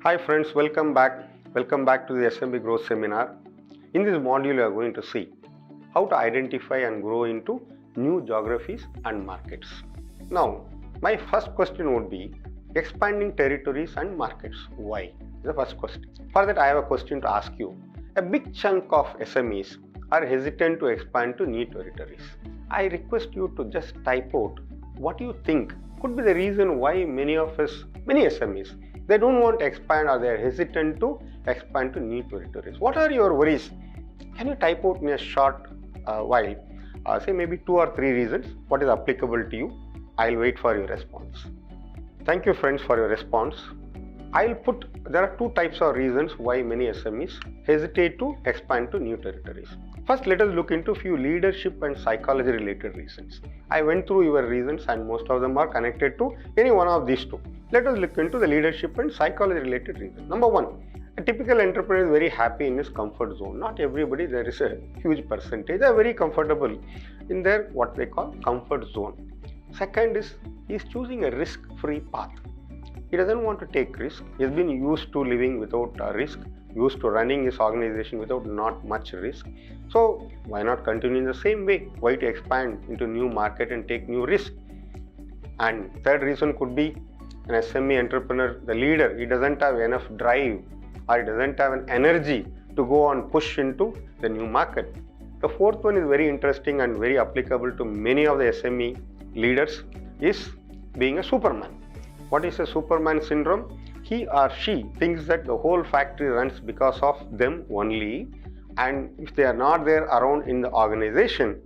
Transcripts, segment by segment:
Hi friends, welcome back. Welcome back to the SMB Growth Seminar. In this module, we are going to see how to identify and grow into new geographies and markets. Now, my first question would be expanding territories and markets. Why? The first question. For that, I have a question to ask you. A big chunk of SMEs are hesitant to expand to new territories. I request you to just type out what you think could be the reason why many SMEs, they don't want to expand or they are hesitant to expand to new territories. What are your worries? Can you type out in a short while, say maybe 2 or 3 reasons, what is applicable to you? I'll wait for your response. Thank you friends for your response. There are 2 types of reasons why many SMEs hesitate to expand to new territories. First, let us look into few leadership and psychology related reasons. I went through your reasons and most of them are connected to any one of these 2. Let us look into the leadership and psychology related reasons. Number 1, a typical entrepreneur is very happy in his comfort zone. Not everybody, there is a huge percentage, they are very comfortable in their what they call comfort zone. Second is, he is choosing a risk-free path. He doesn't want to take risk. He has been used to living without risk, used to running his organization without not much risk. So why not continue in the same way? Why to expand into new market and take new risk? And third reason could be an SME entrepreneur, the leader, he doesn't have enough drive or he doesn't have an energy to go and push into the new market. The fourth one is very interesting and very applicable to many of the SME leaders, is being a Superman. What is a Superman syndrome? He or she thinks that the whole factory runs because of them only, and if they are not there around in the organization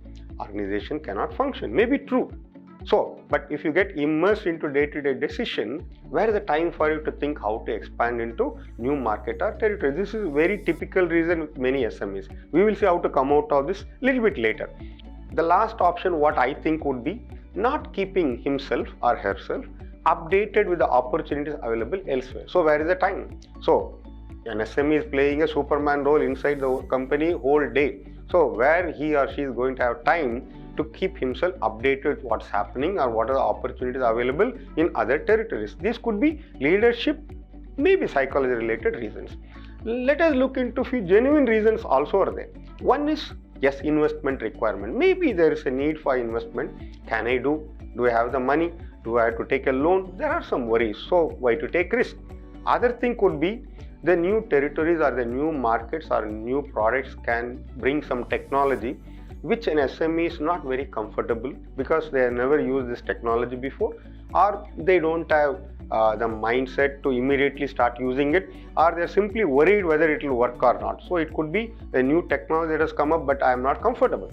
cannot function. Maybe true. So, but if you get immersed into day-to-day decision, where is the time for you to think how to expand into new market or territory? This is a very typical reason with many SMEs. We will see how to come out of this a little bit later. The last option, what I think would be not keeping himself or herself updated with the opportunities available elsewhere. So where is the time? So an SME is playing a Superman role inside the company whole day. So where he or she is going to have time to keep himself updated with what's happening or what are the opportunities available in other territories. This could be leadership, maybe psychology related reasons. Let us look into few genuine reasons also are there. One is, yes, investment requirement. Maybe there is a need for investment. Can I do? Do I have the money? Do I have to take a loan? There are some worries. So why to take risk? Other thing could be the new territories or the new markets or new products can bring some technology which an SME is not very comfortable because they have never used this technology before, or they don't have the mindset to immediately start using it, or they are simply worried whether it will work or not. So it could be a new technology that has come up but I am not comfortable.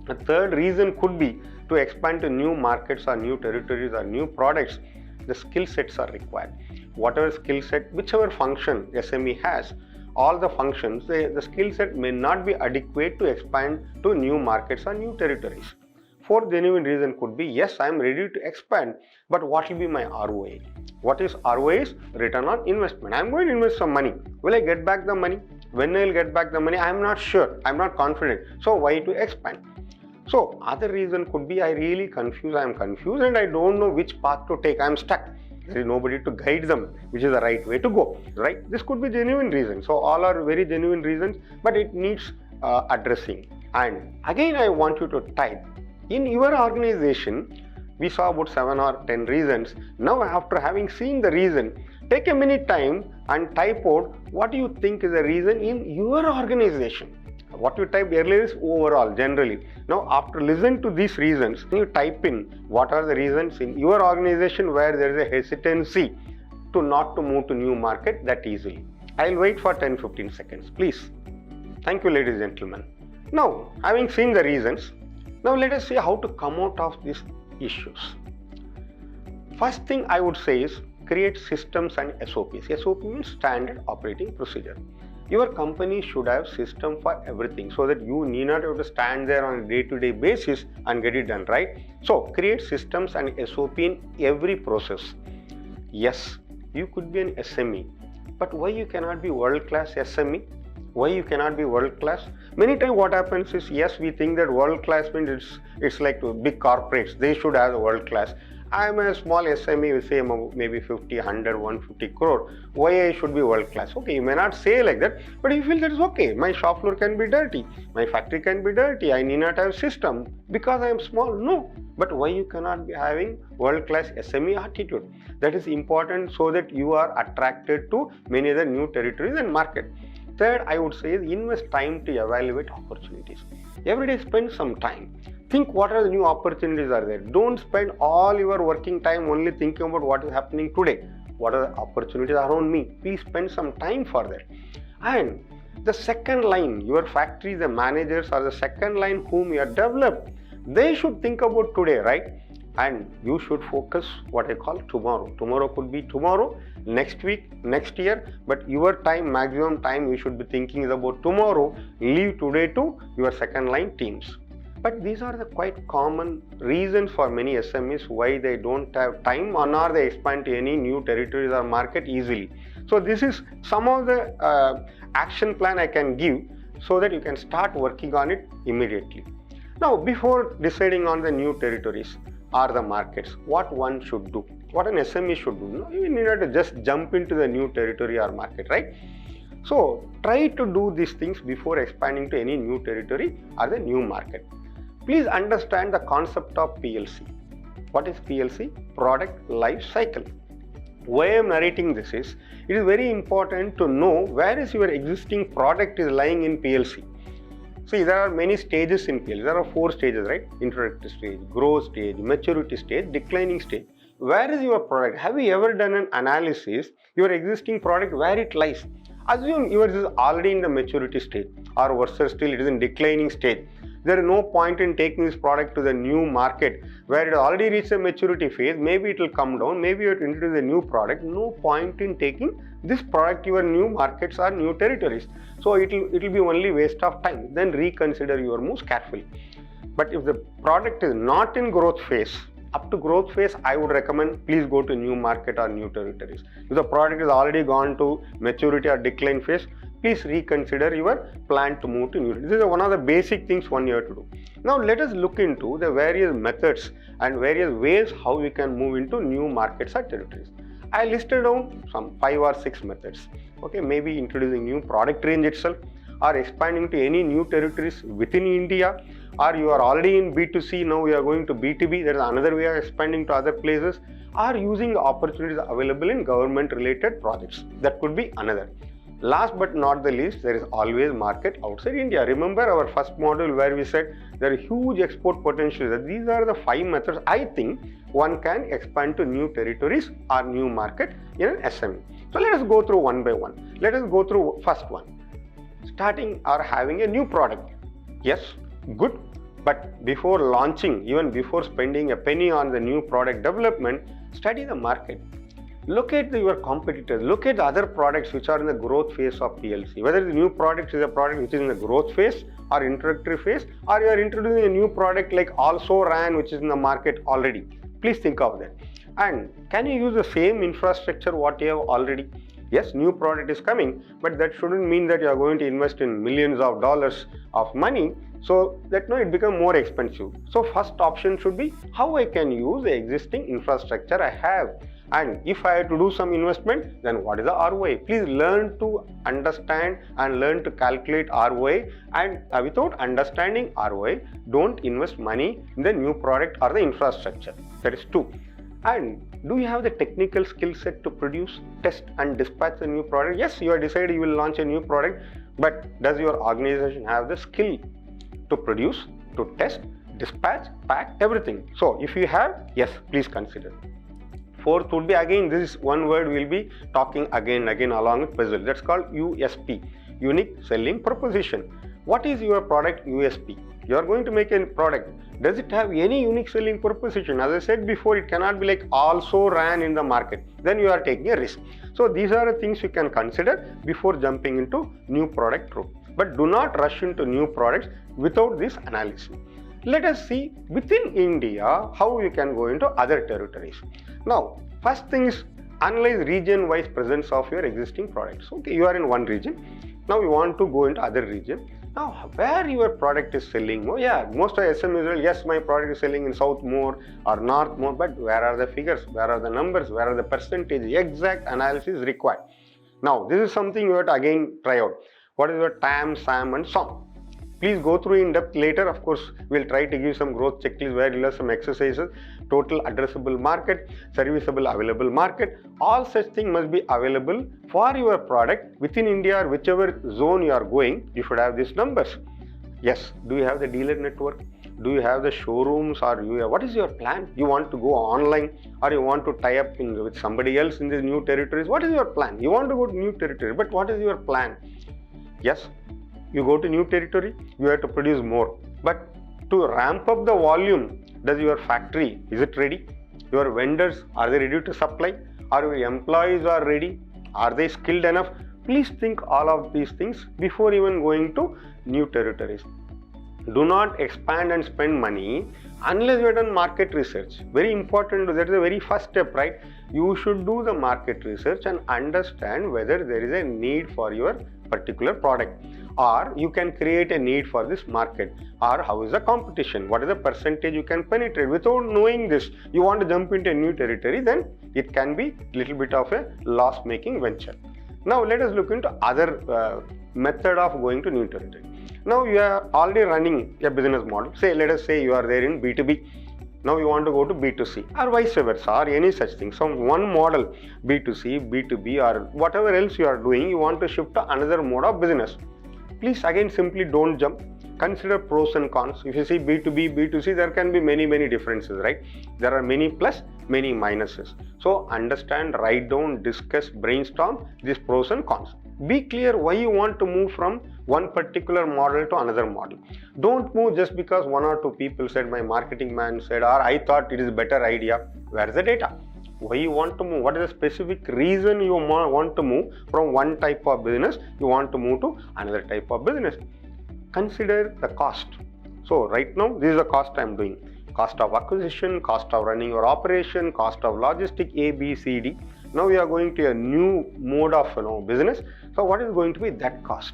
The third reason could be to expand to new markets or new territories or new products, the skill sets are required. Whatever skill set, whichever function SME has, all the functions, the skill set may not be adequate to expand to new markets or new territories. Fourth genuine reason could be, yes, I am ready to expand, but what will be my ROI? What is ROI? Is return on investment. I am going to invest some money. Will I get back the money? When I will get back the money? I am not sure. I am not confident. So why to expand? So other reason could be, I really confused. I am confused and I don't know which path to take. I am stuck. There is nobody to guide them, which is the right way to go, right? This could be genuine reasons. So all are very genuine reasons, but it needs addressing. And again, I want you to type in your organization. We saw about 7 or 10 reasons. Now, after having seen the reason, take a minute time and type out what you think is the reason in your organization. What you typed earlier is overall, generally. Now, after listening to these reasons, you type in what are the reasons in your organization where there is a hesitancy to not to move to new market that easily. I'll wait for 10-15 seconds, please. Thank you, ladies and gentlemen. Now, having seen the reasons, now let us see how to come out of these issues. First thing I would say is create systems and SOPs. SOP means standard operating procedure. Your company should have system for everything so that you need not have to stand there on a day-to-day basis and get it done, right? So create systems and SOP in every process. Yes, you could be an SME, but why you cannot be world-class SME? Why you cannot be world-class? Many times what happens is, yes, we think that world-class means it's like big corporates, they should have the world-class. I am a small SME with say maybe 50, 100, 150 crore. Why I should be world class? Okay, you may not say like that, but you feel that is okay. My shop floor can be dirty, my factory can be dirty. I need not have system because I am small. No, but why you cannot be having world class SME attitude? That is important so that you are attracted to many other new territories and market. Third, I would say is invest time to evaluate opportunities. Every day spend some time. Think what are the new opportunities are there. Don't spend all your working time only thinking about what is happening today. What are the opportunities around me? Please spend some time for that. And the second line, your factory, the managers are the second line whom you are developed. They should think about today, right? And you should focus what I call tomorrow. Tomorrow could be tomorrow, next week, next year, but your time, maximum time you should be thinking is about tomorrow. Leave today to your second line teams. But these are the quite common reasons for many SMEs why they don't have time or nor they expand to any new territories or market easily. So this is some of the action plan I can give so that you can start working on it immediately. Now, before deciding on the new territories or the markets, what one should do, what an SME should do, you need not to just jump into the new territory or market, right? So try to do these things before expanding to any new territory or the new market. Please understand the concept of PLC. What is PLC? Product Life Cycle. Why I am narrating this is, it is very important to know where is your existing product is lying in PLC. See, there are many stages in PLC. There are 4 stages, right? Introductory stage, growth stage, maturity stage, declining stage. Where is your product? Have you ever done an analysis, your existing product, where it lies? Assume yours is already in the maturity stage or versus still it is in declining stage. There is no point in taking this product to the new market where it already reached a maturity phase. Maybe it will come down, maybe you have to introduce a new product. No point in taking this product to your new markets or new territories. So it will be only waste of time. Then reconsider your moves carefully. But if the product is not in growth phase, up to growth phase, I would recommend please go to new market or new territories. If the product is already gone to maturity or decline phase, please reconsider your plan to move to new. This is one of the basic things one year to do. Now let us look into the various methods and various ways how we can move into new markets or territories. I listed down some 5 or 6 methods. Okay, maybe introducing new product range itself, or expanding to any new territories within India, or you are already in B2C, now you are going to B2B, there is another way of expanding to other places, or using the opportunities available in government related projects. That could be another. Last but not the least, there is always market outside India. Remember our first module where we said there is huge export potential. These are the 5 methods I think one can expand to new territories or new market in an SME. So let us go through one by one. Let us go through first one. Starting or having a new product. Yes, good. But before launching, even before spending a penny on the new product development, study the market. Look at your competitors, look at the other products which are in the growth phase of PLC. Whether the new product is a product which is in the growth phase or introductory phase, or you are introducing a new product like also ran which is in the market already. Please think of that. And can you use the same infrastructure what you have already? Yes, new product is coming, but that shouldn't mean that you are going to invest in millions of dollars of money. So that it become more expensive. So first option should be how I can use the existing infrastructure I have. And if I have to do some investment, then what is the ROI? Please learn to understand and learn to calculate ROI. And without understanding ROI, don't invest money in the new product or the infrastructure. That is 2. And do you have the technical skill set to produce, test and dispatch the new product? Yes, you have decided you will launch a new product, but does your organization have the skill to produce, to test, dispatch, pack, everything? So if you have, yes, please consider. 4th would be, again, this is one word we'll be talking again and again along with puzzle. That's called USP, Unique Selling Proposition. What is your product USP? You are going to make a product. Does it have any unique selling proposition? As I said before, it cannot be like also ran in the market. Then you are taking a risk. So these are the things you can consider before jumping into new product route. But do not rush into new products without this analysis. Let us see within India how you can go into other territories. Now, first thing is analyze region-wise presence of your existing products. Okay, you are in one region. Now you want to go into other region. Now, where your product is selling more? Yeah, most of SMEs will, yes, my product is selling in South more or North more, but where are the figures? Where are the numbers? Where are the percentage? Exact analysis required. Now, this is something you have to again try out. What is your TAM, SAM and SOM? Please go through in depth later. Of course, we'll try to give some growth checklist where you'll have some exercises, total addressable market, serviceable available market. All such things must be available for your product within India or whichever zone you are going. You should have these numbers. Yes, do you have the dealer network? Do you have the showrooms or what is your plan? You want to go online or you want to tie up with somebody else in these new territories? What is your plan? You want to go to new territory, but what is your plan? Yes, you go to new territory, you have to produce more. But to ramp up the volume, does your factory, is it ready? Your vendors, are they ready to supply? Are your employees are ready? Are they skilled enough? Please think all of these things before even going to new territories. Do not expand and spend money unless you have done market research. Very important, that is the very first step, right? You should do the market research and understand whether there is a need for your particular product, or you can create a need for this market, or how is the competition, what is the percentage you can penetrate. Without knowing this, you want to jump into a new territory, then it can be little bit of a loss making venture. Now let us look into other method of going to new territory. Now you are already running a business model. Say, let us say you are there in B2B. Now you want to go to B2C or vice versa or any such thing. So one model, B2C, B2B or whatever else you are doing, you want to shift to another mode of business. Please again simply don't jump. Consider pros and cons. If you see B2B, B2C, there can be many differences, right? There are many plus, many minuses. So understand, write down, discuss, brainstorm these pros and cons. Be clear why you want to move from one particular model to another model. Don't move just because one or two people said, my marketing man said, or I thought it is a better idea. Where is the data? Why you want to move? What is the specific reason you want to move from one type of business? You want to move to another type of business. Consider the cost. So right now, this is the cost I am doing. Cost of acquisition, cost of running your operation, cost of logistic, A, B, C, D. Now we are going to a new mode of business. So what is going to be that cost?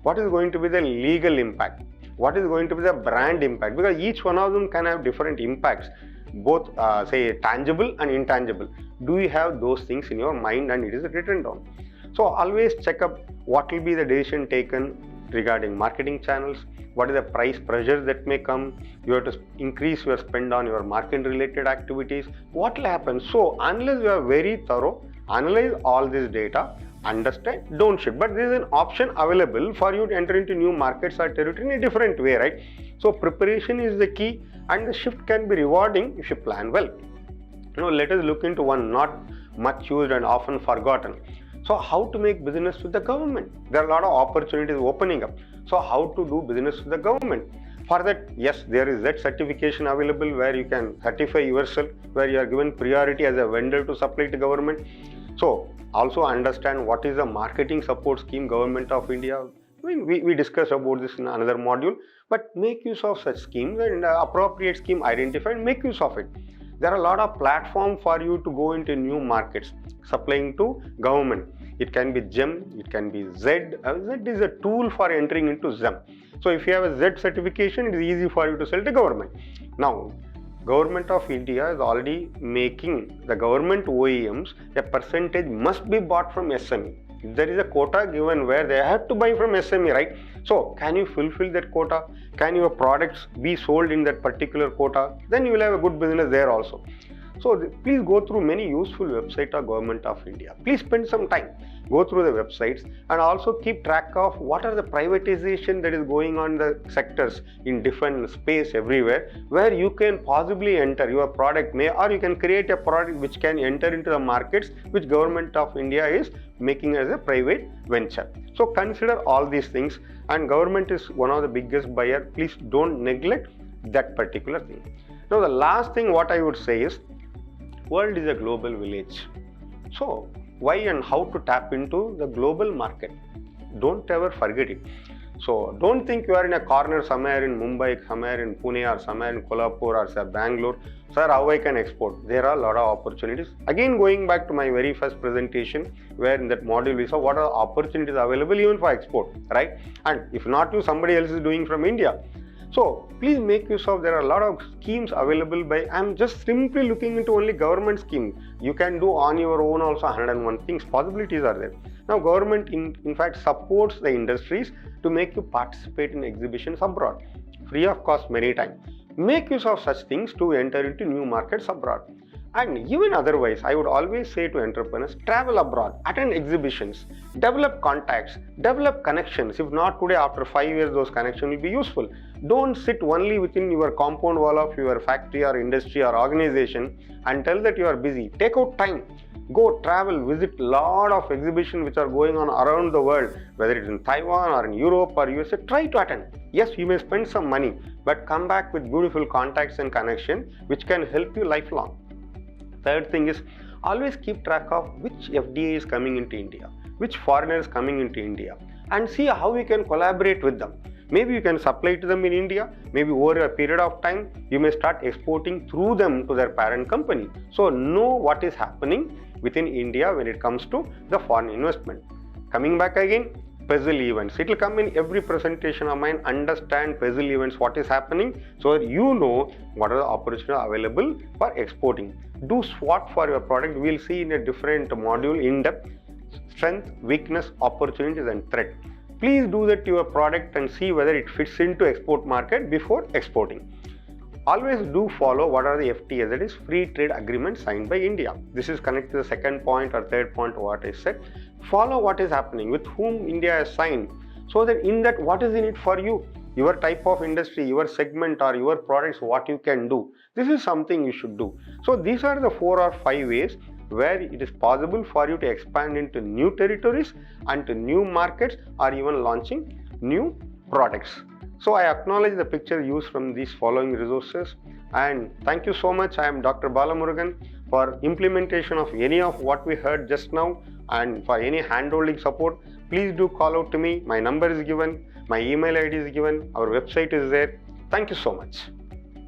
What is going to be the legal impact? What is going to be the brand impact? Because each one of them can have different impacts, both say tangible and intangible. Do you have those things in your mind and it is written down? So always check up what will be the decision taken regarding marketing channels, what is the price pressure that may come, you have to increase your spend on your market related activities, what will happen. So unless you are very thorough, analyze all this data, understand, don't shift. But there is an option available for you to enter into new markets or territory in a different way, right? So preparation is the key and the shift can be rewarding if you plan well. Now let us look into one not much used and often forgotten. So how to make business with the government? There are a lot of opportunities opening up. So how to do business with the government? For that, yes, there is that certification available where you can certify yourself, where you are given priority as a vendor to supply to government. So also understand what is the marketing support scheme Government of India. I mean, we discussed about this in another module, but make use of such schemes and appropriate scheme identified and make use of it. There are a lot of platforms for you to go into new markets, supplying to government. It can be GEM, it can be Z. Z is a tool for entering into ZEM. So if you have a Z certification, it is easy for you to sell to government. Now, Government of India is already making the government OEMs, a percentage must be bought from SME. If there is a quota given where they have to buy from SME, right? So can you fulfill that quota? Can your products be sold in that particular quota? Then you will have a good business there also. So please go through many useful websites of Government of India. Please spend some time, go through the websites and also keep track of what are the privatization that is going on in the sectors in different space everywhere, where you can possibly enter your product or you can create a product which can enter into the markets which Government of India is making as a private venture. So consider all these things, and government is one of the biggest buyer. Please don't neglect that particular thing. Now the last thing what I would say is, world is a global village. So why and how to tap into the global market? Don't ever forget it. So don't think you are in a corner somewhere in Mumbai, somewhere in Pune, or somewhere in Kolhapur, or say Bangalore. Sir, how I can export? There are a lot of opportunities. Again, going back to my very first presentation, where in that module we saw what are the opportunities available even for export, right? And if not you, somebody else is doing from India. So please make use of, there are a lot of schemes available by, I'm just simply looking into only government schemes. You can do on your own also 101 things, possibilities are there. Now government in fact supports the industries to make you participate in exhibitions abroad, free of cost many times. Make use of such things to enter into new markets abroad. And even otherwise, I would always say to entrepreneurs, travel abroad, attend exhibitions, develop contacts, develop connections. If not today, after 5 years, those connections will be useful. Don't sit only within your compound wall of your factory or industry or organization and tell that you are busy. Take out time. Go travel, visit lot of exhibitions which are going on around the world, whether it's in Taiwan or in Europe or USA. Try to attend. Yes, you may spend some money, but come back with beautiful contacts and connection which can help you lifelong. Third thing is, always keep track of which FDI is coming into India, which foreigner is coming into India, and see how you can collaborate with them. Maybe you can supply to them in India, maybe over a period of time, you may start exporting through them to their parent company. So know what is happening within India when it comes to the foreign investment. Coming back again, puzzle events. It will come in every presentation of mine. Understand puzzle events, what is happening, so that you know what are the opportunities available for exporting. Do SWOT for your product. We will see in a different module in depth, strength, weakness, opportunities and threat. Please do that to your product and see whether it fits into export market before exporting. Always do follow what are the FTAs, that is free trade agreements signed by India. This is connected to the second point or third point of what I said. Follow what is happening, with whom India has signed, so that in that what is in it for you, your type of industry, your segment or your products, what you can do. This is something you should do. So these are the 4 or 5 ways where it is possible for you to expand into new territories and to new markets or even launching new products. So I acknowledge the picture used from these following resources, and thank you so much. I am Dr. Balamurugan. For implementation of any of what we heard just now and for any hand-holding support, please do call out to me. My number is given, my email ID is given, our website is there. Thank you so much.